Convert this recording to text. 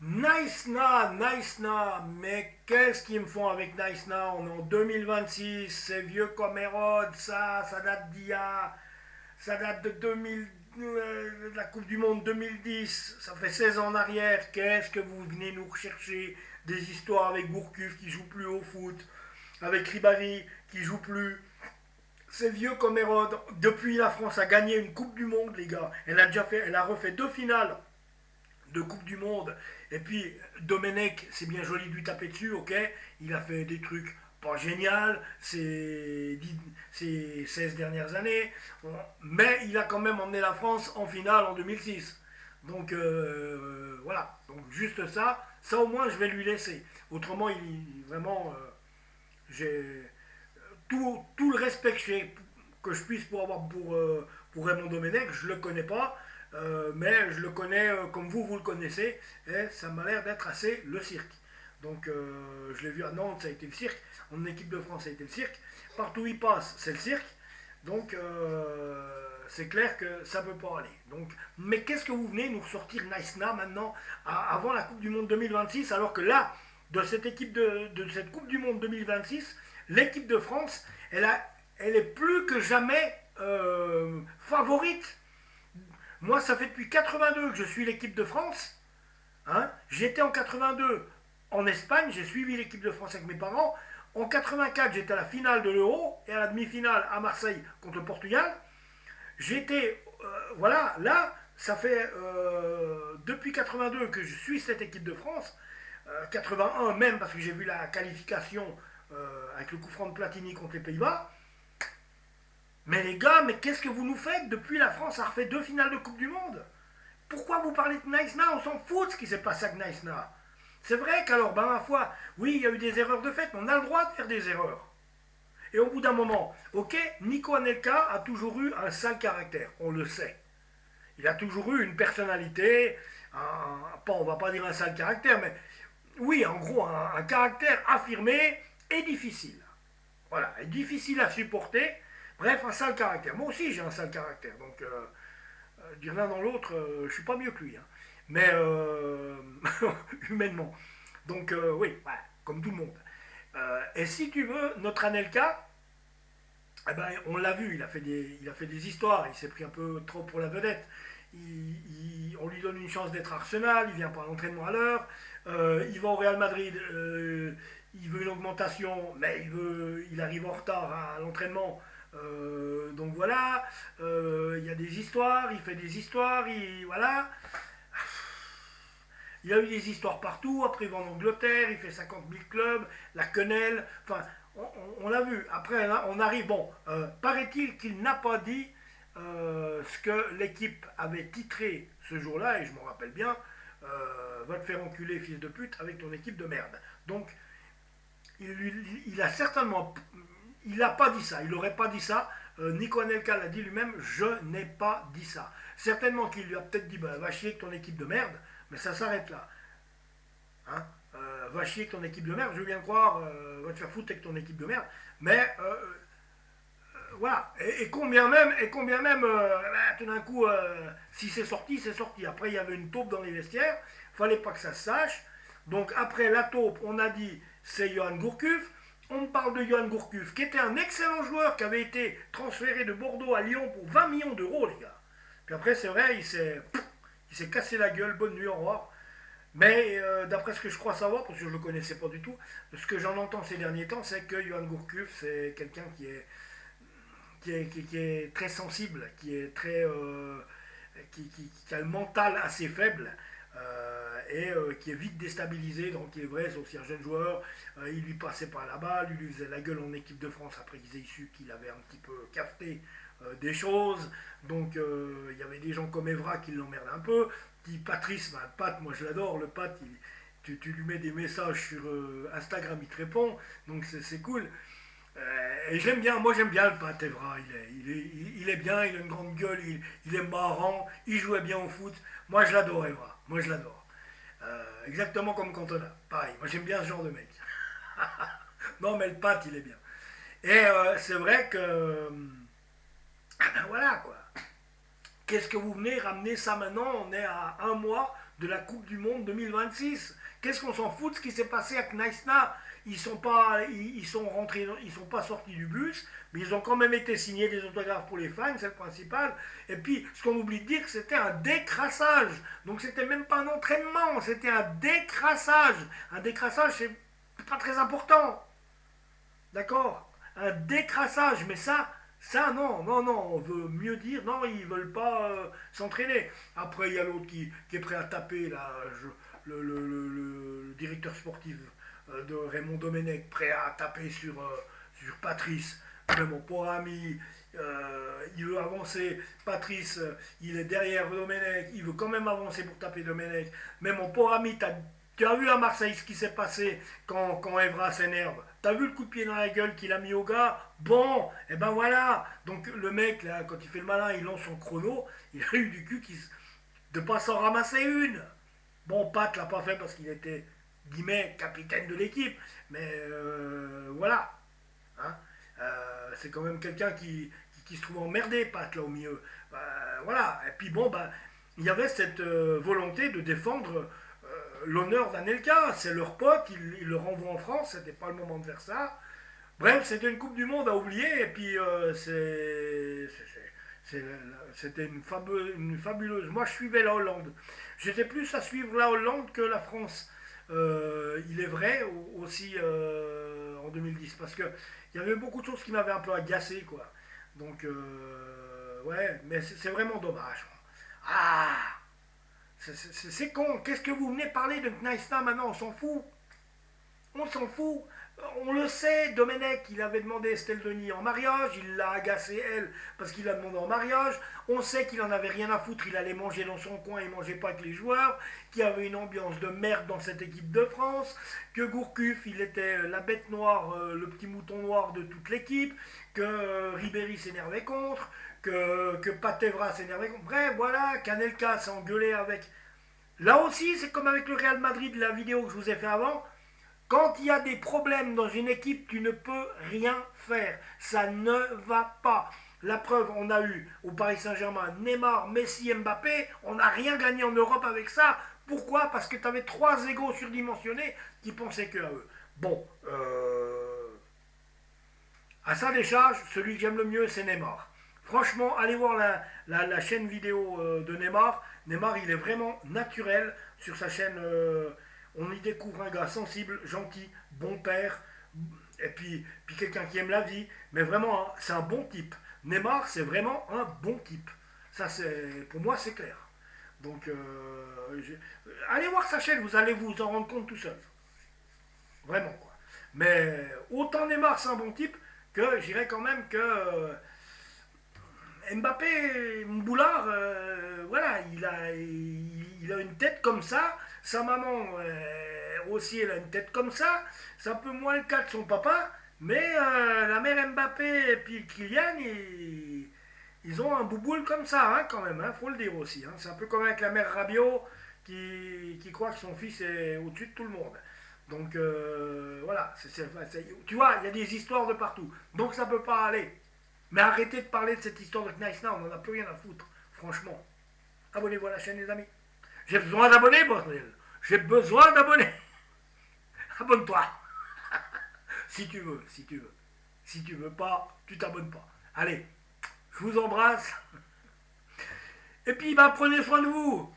Nice Na, mais qu'est-ce qu'ils me font avec Nice Na? On est en 2026, c'est vieux comme Hérode, ça date ça date de 2000, la Coupe du Monde 2010, ça fait 16 ans en arrière. Qu'est-ce que vous venez nous rechercher? Des histoires avec Gourcuff qui joue plus au foot, avec Ribéry qui joue plus. C'est vieux comme Hérode. Depuis, la France a gagné une Coupe du Monde, les gars. Elle a refait deux finales de Coupe du Monde. Et puis, Domenech, c'est bien joli de lui taper dessus, ok. Il a fait des trucs pas génial ces 16 dernières années. Mais il a quand même emmené la France en finale en 2006. Donc, voilà. Donc, juste ça au moins, je vais lui laisser. Autrement, vraiment, j'ai tout le respect que je puisse pour avoir pour Raymond Domenech, je le connais pas, mais je le connais comme vous le connaissez, et ça m'a l'air d'être assez le cirque. Donc je l'ai vu à Nantes, ça a été le cirque, en équipe de France, ça a été le cirque, partout où il passe, c'est le cirque, donc c'est clair que ça ne peut pas aller. Donc, mais qu'est-ce que vous venez nous ressortir Nice-Na maintenant, avant la Coupe du Monde 2026, alors que là, de cette équipe de cette Coupe du Monde 2026, l'équipe de France, elle est plus que jamais favorite. Moi, ça fait depuis 82 que je suis l'équipe de France. Hein. J'étais en 82 en Espagne, j'ai suivi l'équipe de France avec mes parents. En 84, j'étais à la finale de l'Euro et à la demi-finale à Marseille contre le Portugal. J'étais, voilà, là, ça fait depuis 82 que je suis cette équipe de France. 81 même parce que j'ai vu la qualification avec le coup franc de Platini contre les Pays-Bas. Mais les gars, mais qu'est-ce que vous nous faites? Depuis, la France a refait deux finales de Coupe du Monde. Pourquoi vous parlez de Nice-Na? On s'en fout de ce qui s'est passé avec Nice-Na. C'est vrai qu'alors, ben ma foi, oui, il y a eu des erreurs de fait, mais on a le droit de faire des erreurs. Et au bout d'un moment, ok, Nico Anelka a toujours eu un sale caractère, on le sait. Il a toujours eu une personnalité, pas, on va pas dire un sale caractère, mais oui, en gros, un caractère affirmé et difficile. Voilà, et difficile à supporter. Bref, un sale caractère. Moi aussi, j'ai un sale caractère. Donc, dire l'un dans l'autre, je suis pas mieux que lui. Hein. Mais, humainement. Donc, oui, voilà, comme tout le monde. Et si tu veux, notre Anelka, eh ben, on l'a vu, il a fait des histoires. Il s'est pris un peu trop pour la vedette. On lui donne une chance d'être à Arsenal, il vient pas à l'entraînement à l'heure, il va au Real Madrid, il veut une augmentation, mais il arrive en retard à l'entraînement. Donc voilà, il y a des histoires, il fait des histoires, voilà. Il a eu des histoires partout, après il va en Angleterre, il fait 50 000 clubs, la quenelle, enfin, on l'a vu. Après, on arrive, bon, paraît-il qu'il n'a pas dit ce que l'équipe avait titré ce jour-là, et je m'en rappelle bien, va te faire enculer, fils de pute, avec ton équipe de merde. Donc, il a certainement, il n'a pas dit ça, il n'aurait pas dit ça. Nico Anelka l'a dit lui-même, je n'ai pas dit ça. Certainement qu'il lui a peut-être dit, bah, va chier avec ton équipe de merde, mais ça s'arrête là. Hein. Va chier avec ton équipe de merde, je veux bien croire, va te faire foutre avec ton équipe de merde, mais voilà. Et combien même, tout d'un coup, si c'est sorti, c'est sorti. Après, il y avait une taupe dans les vestiaires, fallait pas que ça se sache. Donc après la taupe, on a dit c'est Johan Gourcuff. On me parle de Johan Gourcuff, qui était un excellent joueur, qui avait été transféré de Bordeaux à Lyon pour 20 millions d'euros, les gars. Puis après, c'est vrai, il s'est cassé la gueule, bonne nuit, au revoir. Mais d'après ce que je crois savoir, parce que je ne le connaissais pas du tout, ce que j'en entends ces derniers temps, c'est que Johan Gourcuff, c'est quelqu'un qui est très sensible, qui est très qui a le mental assez faible et qui est vite déstabilisé. Donc il est vrai, c'est aussi un jeune joueur. Il lui passait pas la balle, il lui faisait la gueule en équipe de France après qu'ils aient su qu'il avait un petit peu cafeté des choses. Donc il y avait des gens comme Evra qui l'emmerdent un peu. Petit Patrice, ben, Pat, moi je l'adore, le Pat, tu lui mets des messages sur Instagram, il te répond, donc c'est cool. Et j'aime bien, moi j'aime bien le Pat Evra, il est bien, il a une grande gueule, il est marrant, il jouait bien au foot. Moi je l'adore Evra, moi je l'adore. Exactement comme Cantona, pareil, moi j'aime bien ce genre de mec. Non mais le Pat il est bien. Et c'est vrai que, ah ben voilà quoi. Qu'est-ce que vous venez ramener ça maintenant? On est à un mois de la Coupe du Monde 2026. Qu'est-ce qu'on s'en fout de ce qui s'est passé à Kneissna? Ils sont pas, ils sont rentrés, ils sont pas sortis du bus, mais ils ont quand même été signés des autographes pour les fans, c'est le principal. Et puis, ce qu'on oublie de dire, c'était un décrassage. Donc, c'était même pas un entraînement, c'était un décrassage. Un décrassage, c'est pas très important. D'accord? Un décrassage, mais ça non, non, non, on veut mieux dire, non, ils veulent pas s'entraîner. Après, il y a l'autre qui est prêt à taper, là, le directeur sportif de Raymond Domenech, prêt à taper sur Patrice. Mais mon pauvre ami, il veut avancer. Patrice, il est derrière Domenech, il veut quand même avancer pour taper Domenech. Mais mon pauvre ami, tu as vu à Marseille ce qui s'est passé quand Evra s'énerve. T'as vu le coup de pied dans la gueule qu'il a mis au gars? Bon, et ben voilà. Donc le mec, là, quand il fait le malin, il lance son chrono. Il a eu du cul de pas s'en ramasser une. Bon, Pat l'a pas fait parce qu'il était, guillemets, capitaine de l'équipe. Mais voilà. Hein. C'est quand même quelqu'un qui se trouve emmerdé, Pat, là, au milieu. Voilà. Et puis bon, il y avait cette volonté de défendre l'honneur d'Anelka. C'est leur pote, ils le renvoient en France, c'était pas le moment de faire ça. Bref, c'était une Coupe du Monde à oublier, et puis c'était une fabuleuse. Moi, je suivais la Hollande. J'étais plus à suivre la Hollande que la France. Il est vrai aussi en 2010, parce que il y avait beaucoup de choses qui m'avaient un peu agacé, quoi. Donc, ouais, mais c'est vraiment dommage. Ah, c'est con. Qu'est-ce que vous venez parler de Kneissna maintenant? On s'en fout. On s'en fout. On le sait, Domenech, il avait demandé Estelle Denis en mariage, il l'a agacée, elle, parce qu'il l'a demandé en mariage. On sait qu'il en avait rien à foutre, il allait manger dans son coin, il mangeait pas avec les joueurs, qu'il y avait une ambiance de merde dans cette équipe de France, que Gourcuff, il était la bête noire, le petit mouton noir de toute l'équipe, que Ribéry s'énervait contre, que Patevra s'énervait contre. Bref, voilà, Canelka s'est engueulé avec. Là aussi, c'est comme avec le Real Madrid, la vidéo que je vous ai fait avant. Quand il y a des problèmes dans une équipe, tu ne peux rien faire. Ça ne va pas. La preuve, on a eu au Paris Saint-Germain Neymar, Messi, Mbappé. On n'a rien gagné en Europe avec ça. Pourquoi? Parce que tu avais trois égos surdimensionnés qui pensaient que à eux. Bon, à sa décharge, celui que j'aime le mieux, c'est Neymar. Franchement, allez voir la chaîne vidéo de Neymar. Neymar, il est vraiment naturel sur sa chaîne. On y découvre un gars sensible, gentil, bon père, et puis quelqu'un qui aime la vie. Mais vraiment, hein, c'est un bon type. Neymar, c'est vraiment un bon type. Ça, pour moi, c'est clair. Donc, allez voir sa chaîne, vous allez vous en rendre compte tout seul. Vraiment, quoi. Mais autant Neymar, c'est un bon type, que j'irais quand même que Mbappé, Mboulard, voilà, il a une tête comme ça. Sa maman aussi, elle a une tête comme ça. C'est un peu moins le cas de son papa. Mais la mère Mbappé et puis Kylian, ils ont un bouboule comme ça, hein, quand même. Hein, faut le dire aussi. Hein. C'est un peu comme avec la mère Rabiot qui croit que son fils est au-dessus de tout le monde. Donc voilà, tu vois, il y a des histoires de partout. Donc ça peut pas aller. Mais arrêtez de parler de cette histoire de Kneissna, on n'en a plus rien à foutre, franchement. Abonnez-vous à la chaîne, les amis. J'ai besoin d'abonnés, bordel. J'ai besoin d'abonnés. Abonne-toi. Si tu veux, si tu veux. Si tu veux pas, tu t'abonnes pas. Allez, je vous embrasse. Et puis, prenez soin de vous.